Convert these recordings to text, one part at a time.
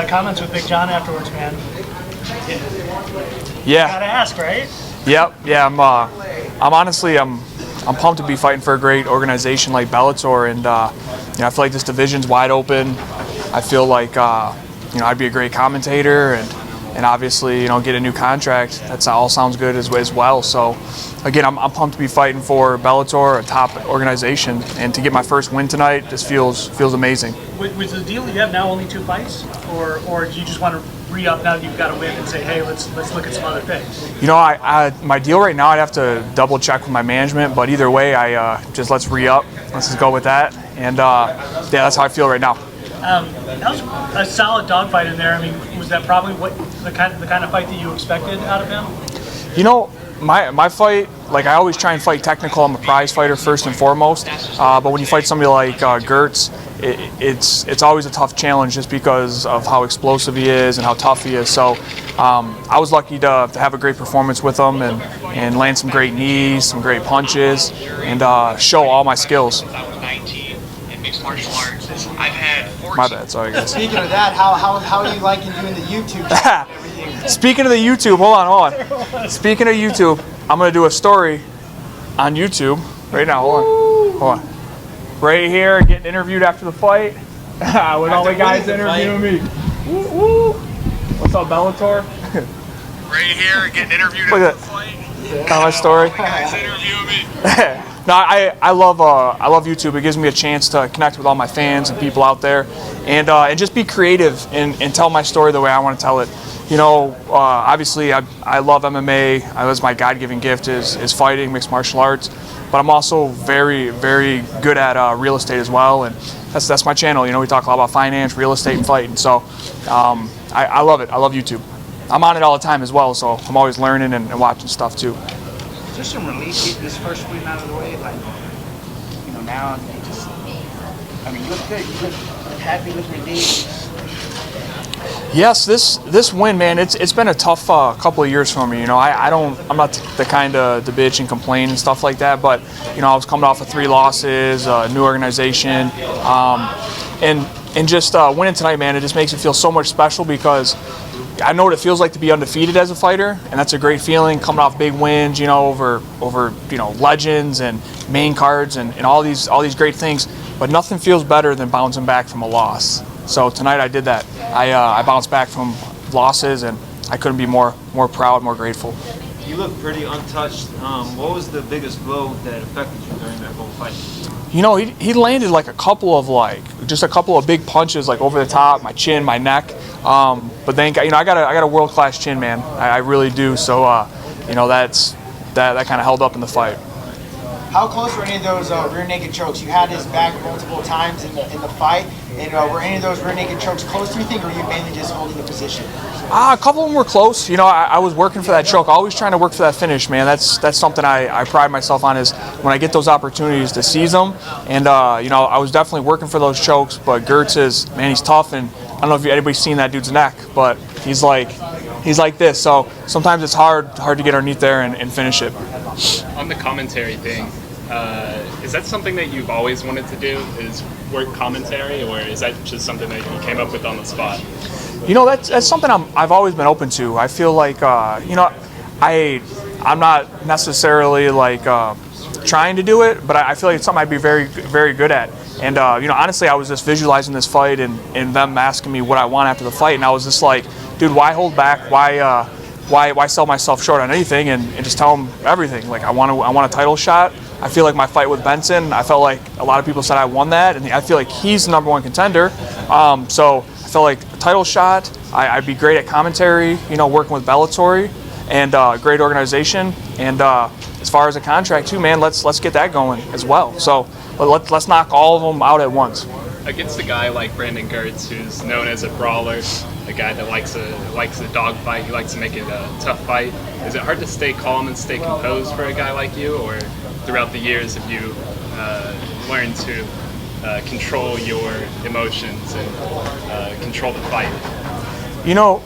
Comments with Big John afterwards, man. Yeah. Gotta ask, right? Yep. Yeah. I'm honestly I'm pumped to be fighting for a great organization like Bellator, and I feel like this division's wide open. I feel like I'd be a great commentator, and obviously get a new contract. That all sounds good as well. So again, I'm pumped to be fighting for Bellator, a top organization, and to get my first win tonight just feels amazing. Was the deal you have now only 2 fights, or do you just want to re-up now that you've got a win and say, hey, let's look at some other things? My deal right now, I'd have to double check with my management, but either way, let's re-up. Let's just go with that, and that's how I feel right now. That was a solid dogfight in there. I mean, was that probably the kind of fight that you expected out of him? My fight, like I always try and fight technical. I'm a prize fighter first and foremost. But when you fight somebody like Girtz, it's always a tough challenge just because of how explosive he is and how tough he is. So I was lucky to have a great performance with him and land some great knees, some great punches, and show all my skills. Martial arts. I've had 14. My bad, sorry guys. Speaking of that, how are you liking doing the YouTube? Speaking of the YouTube, hold on. Speaking of YouTube, I'm gonna do a story on YouTube right now. Hold on. Right here, getting interviewed after the fight with all the guys interviewing me. Woo, woo. What's up, Bellator? Right here, getting interviewed after the fight. Tell my story. All the guys interviewing me. No, I love YouTube. It gives me a chance to connect with all my fans and people out there, and just be creative and tell my story the way I want to tell it. Obviously I love MMA. That's my God-given gift is fighting, mixed martial arts. But I'm also very, very good at real estate as well, and that's my channel. We talk a lot about finance, real estate, and fighting. So I love it. I love YouTube. I'm on it all the time as well, so I'm always learning and watching stuff too. Is there some relief getting this first win out of the way? Like, now you just, you look good. You look happy, look redeemed. Yes, this win, man, it's been a tough couple of years for me. I'm not the kind to bitch and complain and stuff like that. But I was coming off of 3 losses, a new organization, and just winning tonight, man, it just makes it feel so much special because I know what it feels like to be undefeated as a fighter, and that's a great feeling. Coming off big wins, over legends and main cards and all these great things. But nothing feels better than bouncing back from a loss. So tonight I did that. I bounced back from losses, and I couldn't be more proud, more grateful. You look pretty untouched. What was the biggest blow that affected you during that whole fight? He landed like a couple of big punches like over the top, my chin, my neck. But then I got a world-class chin, man. I really do. So that kind of held up in the fight. How close were any of those rear naked chokes? You had his back multiple times in the fight, and were any of those rear naked chokes close to you think, or were you mainly just holding the position? A couple of them were close. I was working for that choke. Always trying to work for that finish, man. That's something I pride myself on is when I get those opportunities to seize them. And I was definitely working for those chokes. But Girtz he's tough, and I don't know if anybody's seen that dude's neck, but he's like this. So sometimes it's hard to get underneath there and finish it. On the commentary thing, is that something that you've always wanted to do? Is work commentary, or is that just something that you came up with on the spot? That's something I've always been open to. I feel like I'm not necessarily trying to do it, but I feel like it's something I'd be very, very good at. And honestly, I was just visualizing this fight and them asking me what I want after the fight, and I was just like, dude, why hold back? Why sell myself short on anything and just tell them everything? Like I want a title shot. I feel like my fight with Benson, I felt like a lot of people said I won that, and I feel like he's the #1 contender. So I felt like a title shot. I'd be great at commentary, working with Bellator, and a great organization. And as far as a contract too, man, let's get that going as well. So let's knock all of them out at once. Against a guy like Brandon Girtz, who's known as a brawler, a guy that likes a dog fight, he likes to make it a tough fight. Is it hard to stay calm and stay composed for a guy like you, or throughout the years have you learned to control your emotions and control the fight?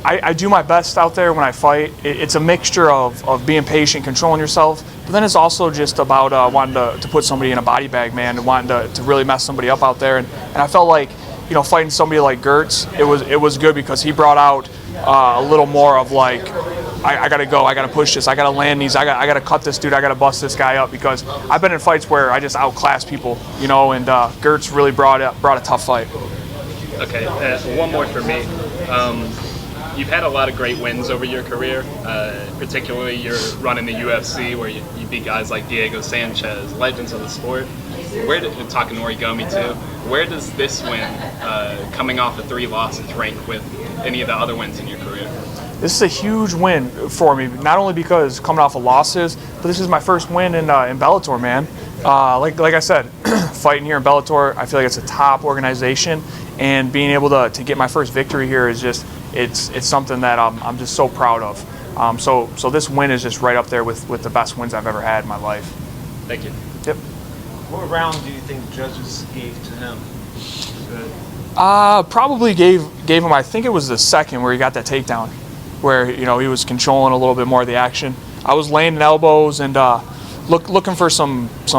I do my best out there when I fight. It's a mixture of being patient, controlling yourself, but then it's also just about wanting to put somebody in a body bag, man, and wanting to really mess somebody up out there. And I felt like, fighting somebody like Girtz, it was good because he brought out a little more of like, I gotta go, I gotta push this, I gotta land these, I gotta cut this dude, I gotta bust this guy up, because I've been in fights where I just outclass people, and Girtz really brought a tough fight. Okay, one more for me. You've had a lot of great wins over your career, particularly your run in the UFC where you beat guys like Diego Sanchez, legends of the sport. Talking Origami too, where does this win, coming off of 3 losses, rank with any of the other wins in your career? This is a huge win for me, not only because coming off of losses, but this is my first win in Bellator, man. Like I said, fighting here in Bellator, I feel like it's a top organization, and being able to get my first victory here is just, it's something that I'm just so proud of. So this win is just right up there with the best wins I've ever had in my life. Thank you. Yep. What round do you think judges gave to him? Probably gave him, I think it was the second where he got that takedown, where he was controlling a little bit more of the action. I was landing elbows and looking for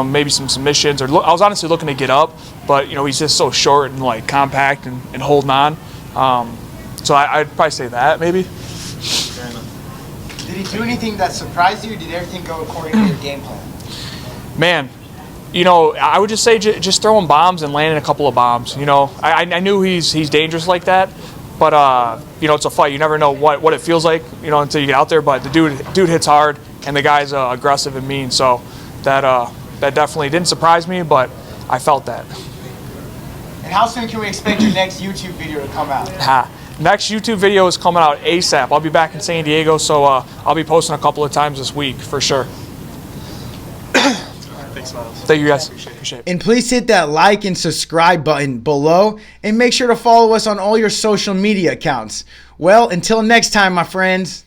maybe some submissions, or I was honestly looking to get up, but he's just so short and like compact and holding on. So I'd probably say that maybe. Fair enough. Did he do anything that surprised you, or did everything go according to your game plan? Man, I would just say just throwing bombs and landing a couple of bombs. I knew he's dangerous like that, but it's a fight. You never know what it feels like, until you get out there. But the dude hits hard, and the guy's aggressive and mean. So that definitely didn't surprise me, but I felt that. And how soon can we expect your next YouTube video to come out? Next YouTube video is coming out ASAP. I'll be back in San Diego, so I'll be posting a couple of times this week for sure. Thanks, Myles. Thank you guys. Appreciate it. And please hit that like and subscribe button below, and make sure to follow us on all your social media accounts. Well, until next time, my friends.